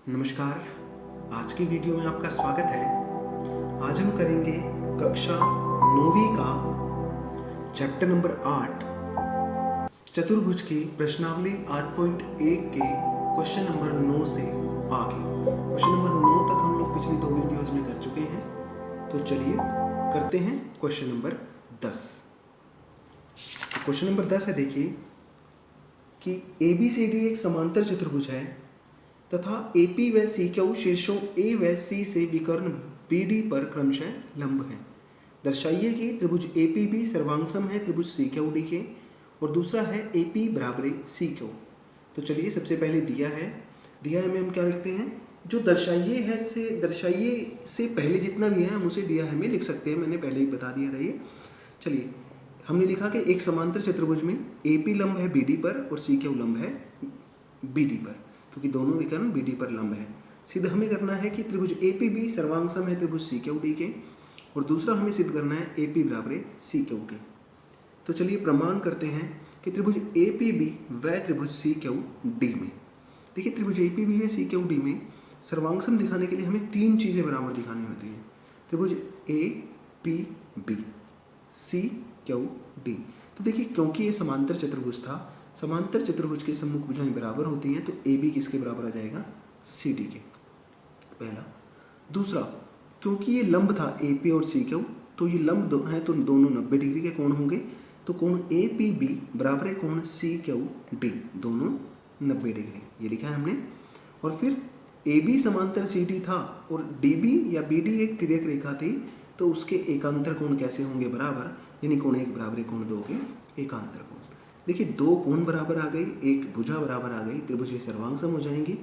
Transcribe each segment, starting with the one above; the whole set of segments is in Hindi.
नमस्कार। आज की वीडियो में आपका स्वागत है। आज हम करेंगे कक्षा 9वीं का चैप्टर नंबर 8 चतुर्भुज की प्रश्नावली 8.1 के क्वेश्चन नंबर 9 से आगे। क्वेश्चन नंबर 9 तक हम लोग पिछली 2 वीडियोज में कर चुके हैं। तो चलिए करते हैं क्वेश्चन नंबर 10। क्वेश्चन नंबर 10 है, देखिए कि ABCD एक समांतर चतुर्भुज है तथा AP व CQ शीर्षों A व C से विकर्ण BD पर क्रमशः लंब हैं। दर्शाइए कि त्रिभुज APB सर्वांगसम है त्रिभुज CQD के, और दूसरा है AP बराबर CQ। तो चलिए सबसे पहले दिया है में हम क्या लिखते हैं, जो दर्शाइए से पहले जितना भी है हम उसे दिया है में लिख सकते हैं। मैंने पहले ही बता दिया था ये। चलिए हमने लिखा कि एक समांतर चतुर्भुज में AP लंब है BD पर और CQ लंब है BD पर, क्योंकि दोनों विकर्ण BD पर लंब है। सिद्ध हमें करना है कि त्रिभुज APB सर्वांगसम है त्रिभुज CQD के, और दूसरा हमें सिद्ध करना है AP बराबर CQ के। तो चलिए प्रमाण करते हैं कि त्रिभुज APB व त्रिभुज CQD में, देखिए त्रिभुज APB व CQD में सर्वांगसम दिखाने के लिए हमें 3 चीज़ें बराबर दिखानी होती हैं। त्रिभुज APB CQD। तो देखिए क्योंकि ये समांतर चतुर्भुज था, समांतर चतुर्भुज के सम्मुख भुजाएं बराबर होती हैं, तो AB किसके बराबर आ जाएगा, CD के। पहला। दूसरा, क्योंकि ये लंब था AP और CQ, तो ये लंब हैं तो दोनों 90 डिग्री के कोण होंगे। तो कोण APB बराबर है कोण CQD, दोनों 90 डिग्री, ये लिखा है हमने। और फिर AB समांतर CD था और DB या BD एक तिर्यक रेखा थी, तो उसके एकांतर कोण कैसे होंगे, बराबर, यानी कोण 1 बराबर कोण 2 के एकांतर कोण। देखिए 2 कोण बराबर आ गई, एक भुजा बराबर आ गई, त्रिभुज सर्वांगसम हो जाएंगी।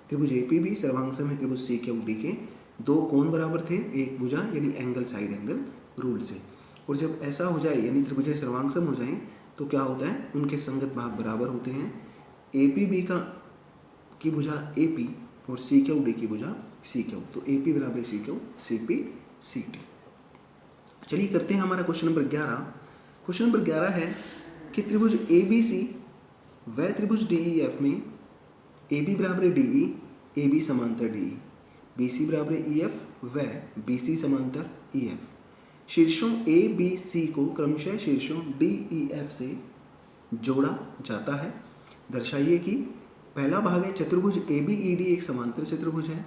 त्रिभुज APB सर्वांगसम है त्रिभुज CQD के, 2 कोण बराबर थे, एक भुजा यानी एंगल साइड एंगल रूल से। और जब ऐसा हो जाए यानी त्रिभुज सर्वांगसम हो जाए तो क्या होता है, उनके संगत भाग बराबर होते हैं। APB की भुजा AP और CQD की भुजा CQ, तो AP बराबर CQ, CP CD। चलिए करते हैं हमारा क्वेश्चन नंबर 11। क्वेश्चन नंबर 11 है कि त्रिभुज ABC व त्रिभुज DEF में AB बराबर DE, AB समांतर DE, BC बराबर EF व BC समांतर EF शीर्षों ABC को क्रमशः शीर्षों DEF से जोड़ा जाता है। दर्शाइए कि पहला भाग है चतुर्भुज ABED एक समांतर चतुर्भुज है,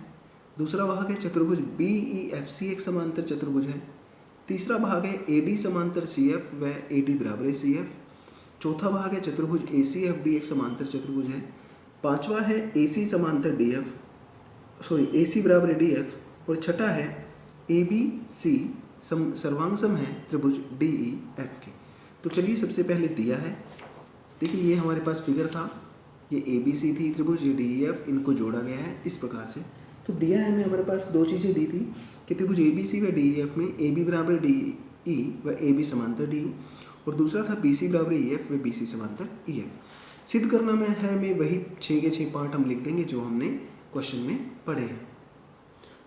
दूसरा भाग है चतुर्भुज BEFC एक समांतर चतुर्भुज है, तीसरा भाग है AD समांतर CF व AD बराबर CF, चौथा भाग है चतुर्भुज ACFD एक समांतर चतुर्भुज है, पांचवा है AC समांतर AC बराबर DF, और छठा है ABC सर्वांगसम है त्रिभुज DEF के। तो चलिए सबसे पहले दिया है, देखिए ये हमारे पास फिगर था, ये ABC थी त्रिभुज, ये DEF, इनको जोड़ा गया है इस प्रकार से। तो दिया है हमें, हमारे पास 2 चीज़ें दी थी कि त्रिभुज ABC व DEF में AB बराबर DE व AB समांतर DE, और दूसरा था BC बराबर EF व BC समांतर EF। सिद्ध करना में है हमें वही 6 के 6 पार्ट हम लिख देंगे जो हमने क्वेश्चन में पढ़े हैं।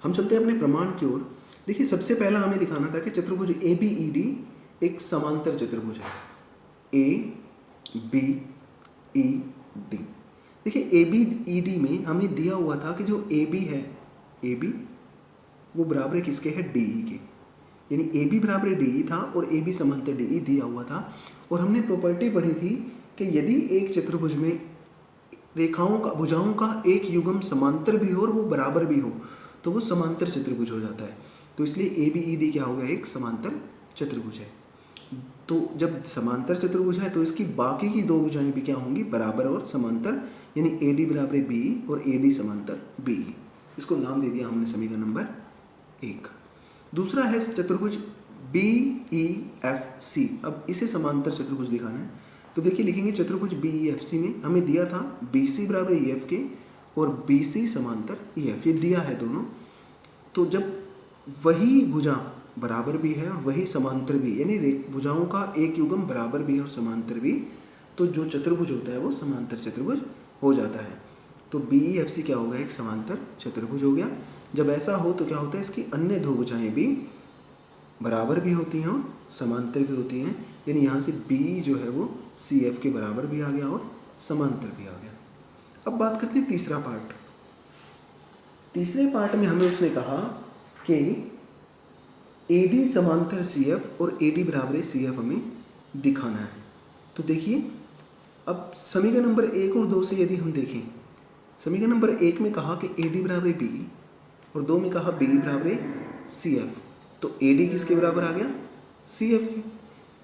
हम चलते हैं अपने प्रमाण की ओर। देखिए सबसे पहला हमें दिखाना था कि चतुर्भुज ABED एक समांतर चतुर्भुज है, ABED। देखिए ABED में हमें दिया हुआ था कि जो AB है, AB वो बराबर किसके है, DE के, यानी AB बराबर DE था और AB समांतर DE दिया हुआ था। और हमने प्रॉपर्टी पढ़ी थी कि यदि एक चतुर्भुज में भुजाओं का एक युग्म समांतर भी हो और वो बराबर भी हो, तो वो समांतर चतुर्भुज हो जाता है। तो इसलिए ABED क्या हो गया, एक समांतर चतुर्भुज है। तो जब समांतर चतुर्भुज है तो इसकी बाकी की 2 भुजाएं भी क्या होंगी, बराबर और समांतर, यानी AD बराबर BE और AD समांतर BE। इसको नाम दे दिया हमने समीकरण नंबर 1। दूसरा है चतुर्भुज BEFC। अब इसे समांतर चतुर्भुज दिखाना है, तो देखिए लिखेंगे चतुर्भुज BEFC में हमें दिया था BC बराबर EF के और BC समांतर EF, ये दिया है दोनों। तो जब वही भुजा बराबर भी है और वही समांतर भी, यानी भुजाओं का एक युग्म बराबर भी है और समांतर भी, तो जो चतुर्भुज होता है वो समांतर चतुर्भुज हो जाता है। तो BEFC क्या होगा, एक समांतर चतुर्भुज हो गया। जब ऐसा हो तो क्या होता है, इसकी अन्य 2 भुजाएं भी बराबर भी होती हैं और समांतर भी होती हैं, यानी यहाँ से BE जो है वो CF के बराबर भी आ गया और समांतर भी आ गया। अब बात करते हैं तीसरा पार्ट। तीसरे पार्ट में हमें उसने कहा कि AD समांतर CF और AD बराबर CF हमें दिखाना है। तो देखिए, अब समीकरण नंबर 1 और 2 से यदि हम देखें, समीकरण नंबर 1 में कहा कि AD बराबर B और 2 में कहा B बराबर CF, तो AD किसके बराबर आ गया? CF के।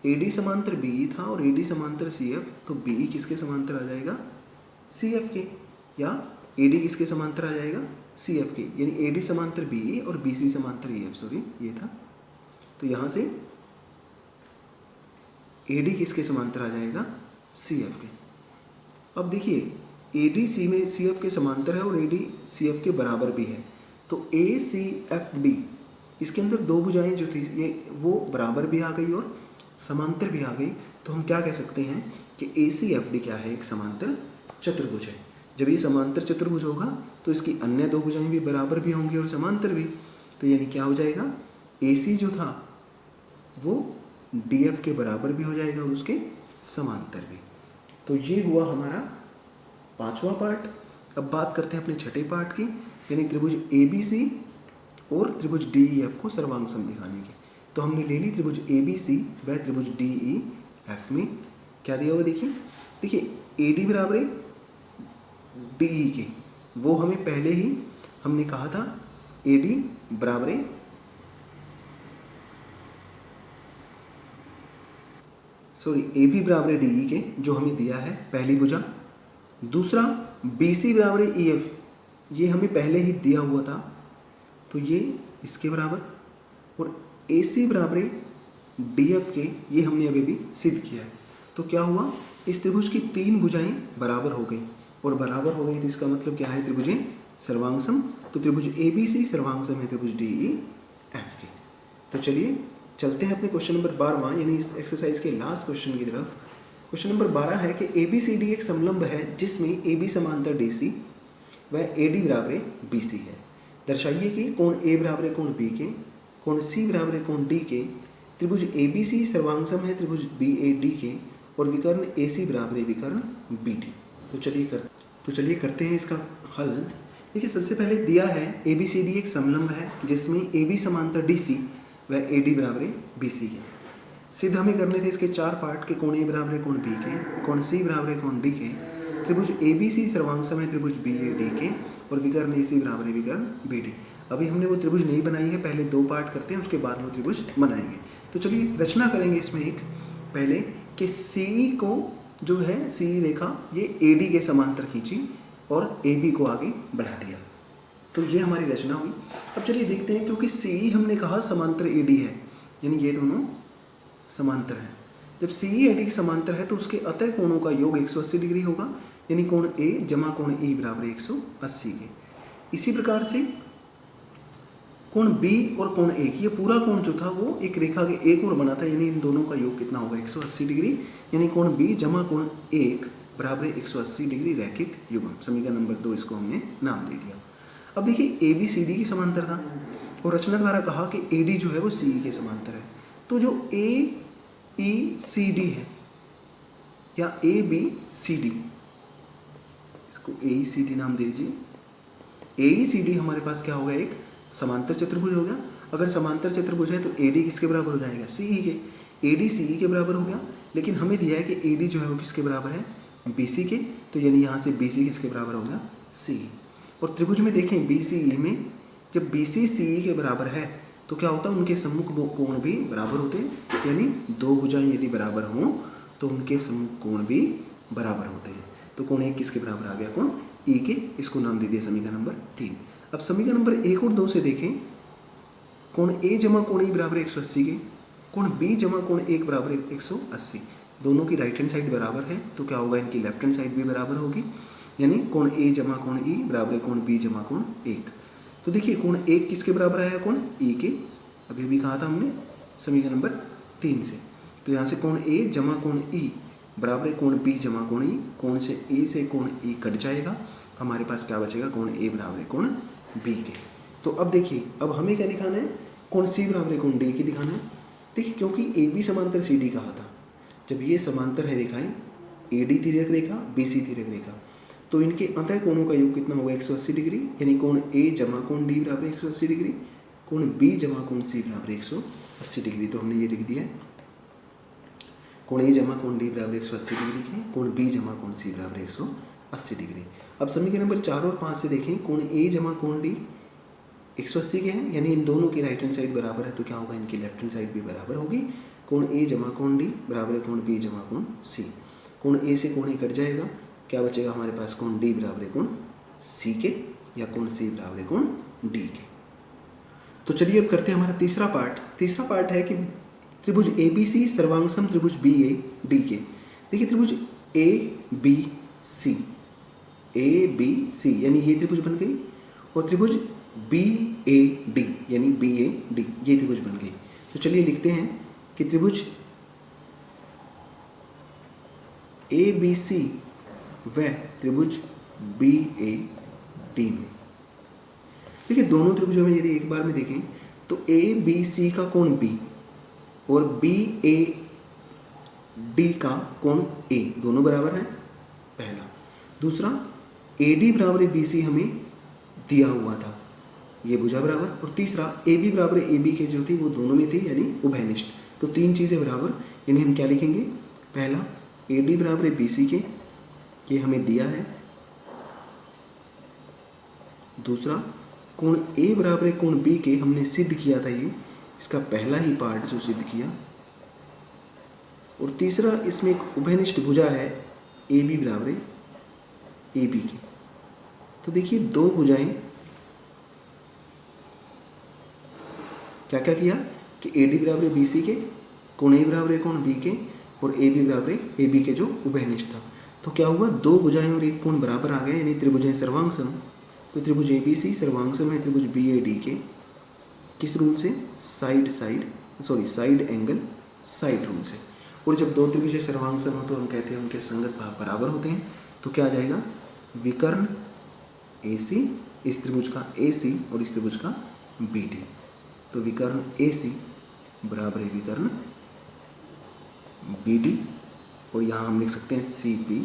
AD समांतर BE था और AD समांतर CF, तो BE किसके समांतर आ जाएगा? CF के। या AD किसके समांतर आ जाएगा? CF के। यानी AD समांतर BE और BC समांतर EF, सॉरी ये था। तो यहाँ से AD किसके समांतर आ जाएगा? CF के। अब देखिए, AD C में CF के समांतर है और AD CF के बराबर भी है, तो ACFD इसके अंदर दो भुजाएं जो थी ये वो बराबर भी आ गई और समांतर भी आ गई। तो हम क्या कह सकते हैं कि ACFD क्या है? एक समांतर चतुर्भुज है। जब ये समांतर चतुर्भुज होगा तो इसकी अन्य दो भुजाएं भी बराबर भी होंगी और समांतर भी। तो यानी क्या हो जाएगा? AC जो था वो DF के बराबर भी हो जाएगा और उसके समांतर भी। तो ये हुआ हमारा पांचवा पार्ट। अब बात करते हैं अपने छठे पार्ट की, यानी त्रिभुज ABC और त्रिभुज DEF को सर्वांग सम दिखाने की। तो हमने ले ली त्रिभुज ABC व त्रिभुज DEF में क्या दिया हुआ देखिए AD बराबर DE के, वो हमें पहले ही हमने कहा था AD बराबर AB बराबर DE के, जो हमें दिया है पहली भुजा। दूसरा BC बराबर EF, ये हमें पहले ही दिया हुआ था, तो ये इसके बराबर। और AC बराबर DF के, ये हमने अभी भी सिद्ध किया है। तो क्या हुआ? इस त्रिभुज की तीन भुजाएं बराबर हो गई, और बराबर हो गई तो इसका मतलब क्या है? त्रिभुजें सर्वांग सम। तो त्रिभुज ABC सर्वांग सम है त्रिभुज DEF के। तो चलिए चलते हैं अपने क्वेश्चन नंबर 12, यानी इस एक्सरसाइज के लास्ट क्वेश्चन की तरफ। क्वेश्चन नंबर 12 है कि ABCD एक समलंब है जिसमें AB समांतर DC व AD बराबर BC है। दर्शाइए कि कोण A बराबर कोण B के, कोण C बराबर कोण D के, त्रिभुज ABC सर्वांग सम है त्रिभुज BAD के, और विकर्ण AC बराबर विकर्ण BD। तो चलिए करते हैं इसका हल। देखिए, सबसे पहले दिया है ABCD एक समलंब है जिसमें AB समांतर DC व AD बराबर BC है। सिद्ध हमें करने थे इसके चार पार्ट के, कोण A बराबर कोण B के, कोण C बराबर कोण D के, त्रिभुज ABC सर्वांग सम है त्रिभुज BAD के, और विकर्ण AC बराबर विकर्ण BD। अभी हमने वो त्रिभुज नहीं बनाई है, पहले दो पार्ट करते हैं उसके बाद वो त्रिभुज बनाएंगे। तो चलिए रचना करेंगे इसमें एक पहले कि CE को जो है CE रेखा ये AD के समांतर खींची और AB को आगे बढ़ा दिया। तो ये हमारी रचना हुई। अब चलिए देखते हैं, क्योंकि CE हमने कहा समांतर AD है, यानी ये दोनों समांतर हैं। जब CE AD के समांतर है तो उसके अतः कोणों का योग 180 डिग्री होगा, यानी कोण A जमा कोण E बराबर 180 के। इसी प्रकार से कोण B और कोण A, ये पूरा कोण जो था वो एक रेखा के एक और बना था, यानी इन दोनों का योग कितना होगा? 180 डिग्री, यानी कोण B जमा कोण 1 बराबर 180 डिग्री रैखिक युग्म। समीकरण नंबर 2 इसको हमने नाम दे दिया। अब देखिए ABCD की समांतर था और रचना द्वारा कहा कि AD जो है वो CE के समांतर है। तो जो AECD है या ABCD, इसको AECD नाम दे दीजिए। AECD हमारे पास क्या होगा? एक समांतर चतुर्भुज हो गया। अगर समांतर चतुर्भुज है तो AD किसके बराबर हो जाएगा? CE के। AD CE के बराबर हो गया, लेकिन हमें दिया है कि AD जो है वो किसके बराबर है? BC के। तो यानी यहाँ से BC किसके बराबर हो गया? CE। और त्रिभुज में देखें BCE में, जब BC CE के बराबर है तो क्या होता है? उनके सम्मुख कोण भी बराबर होते हैं, यानी दो भुजाएं यदि बराबर हों तो उनके सम्मुख कोण भी बराबर होते हैं। तो कोण 1 किसके बराबर आ गया? कोण E के। इसको नाम दे दिया समीकरण नंबर 3। अब समीकरण नंबर 1 और 2 से देखें, कोण A जमा कोण E बराबर 180 के, कोण B जमा कोण 1 बराबर 180, दोनों की राइट हैंड साइड बराबर है तो क्या होगा? इनकी लेफ्ट हैंड साइड भी बराबर होगी, यानी कोण A जमा कोण E बराबर कोण B जमा कोण 1। तो देखिए कोण 1 किसके बराबर आया? कोण E के। अभी भी कहा था हमने समीकरण नंबर 3 से। तो यहाँ से कोण A जमा कोण E बराबर कोण B जमा कोण E, कोण से E से कोण E कट जाएगा, हमारे पास क्या बचेगा? कोण A बराबर कोण B के। तो अब देखिए, अब हमें क्या दिखाना है? कोण C बराबर कोण D के दिखाना है। देखिए, क्योंकि AB समांतर CD कहा था, जब ये समांतर है रेखाएं, AD तिर्यक रेखा BC तिर्यक रेखा, तो इनके अंतः कोणों का योग कितना होगा 180 डिग्री, यानी कोण ए जमा कोण डी बराबर 180 डिग्री, कोण बी जमा कोण सी बराबर 180 डिग्री। तो हमने ये लिख दिया है कोण ए जमा कोण डी बराबर 180 डिग्री के, कोण बी जमा कोण सी बराबर 180 डिग्री। अब समीकरण नंबर 4 और 5 से देखें, कोण ए जमा कोण डी 180 के हैं, यानी इन दोनों की राइट हैंड साइड बराबर है, तो क्या होगा इनकी लेफ्ट हैंड साइड भी बराबर होगी। कोण ए जमा कोण डी बराबर है कोण बी जमा कोण सी, कोण ए से कोण ए कट जाएगा, क्या बचेगा हमारे पास कोण डी बराबर है कोण सी के, या कोण सी बराबर है कोण डी के। तो चलिए अब करते हैं हमारा तीसरा पार्ट। तीसरा पार्ट है कि त्रिभुज ए बी सी सर्वांगसम त्रिभुज बी ए डी के। देखिए त्रिभुज ए बी सी यानी ये त्रिभुज बन गई, और त्रिभुज बी ए डी यानी बी ए डी ये त्रिभुज बन गई। तो चलिए लिखते हैं कि त्रिभुज ए बी सी व त्रिभुज बी ए डी में, देखिए दोनों त्रिभुजों में यदि एक बार में देखें तो ए बी सी का कोण बी और बी ए डी का कोण ए दोनों बराबर हैं, पहला। दूसरा ए डी बराबर बी सी हमें दिया हुआ था, ये भुजा बराबर। और तीसरा ए बी बराबर ए बी के जो थी वो दोनों में थी, यानी उभयनिष्ठ। तो तीन चीज़ें बराबर, यानी हम क्या लिखेंगे, पहला ए डी बराबर बी सी के, ये हमें दिया है। दूसरा कोण ए बराबर कोण बी के हमने सिद्ध किया था, ये इसका पहला ही पार्ट जो सिद्ध किया। और तीसरा इसमें एक उभयनिष्ठ भुजा है ए बी बराबर ए बी की। तो देखिए दो भुजाएं, क्या क्या किया कि ए डी बराबर बी सी के, कोण ए बराबर कोण बी के, और ए बी बराबर ए बी के जो उभयनिष्ठ था। तो क्या हुआ, दो भुजाएं और एक कोण बराबर आ गए, यानी त्रिभुजें सर्वांगसम। तो त्रिभुज ए बी सी सर्वांगसम है त्रिभुज बी ए डी के, किस रूल से, साइड एंगल साइड रूल से। और जब दो त्रिभुजें सर्वांगसम हो तो हम कहते हैं उनके संगत भाग बराबर होते हैं। तो क्या आ जाएगा, विकर्ण ए सी, इस त्रिभुज का ए सी और इस त्रिभुज का बी डी। तो विकर्ण ए सी बराबर है विकर्ण बी डी, और यहाँ हम लिख सकते हैं सी पी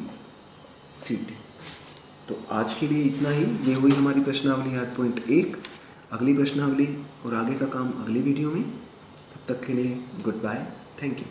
सी टी। तो आज के लिए इतना ही। ये हुई हमारी प्रश्नावली 8.1। अगली प्रश्नावली और आगे का काम अगली वीडियो में। तब तक के लिए गुड बाय, थैंक यू।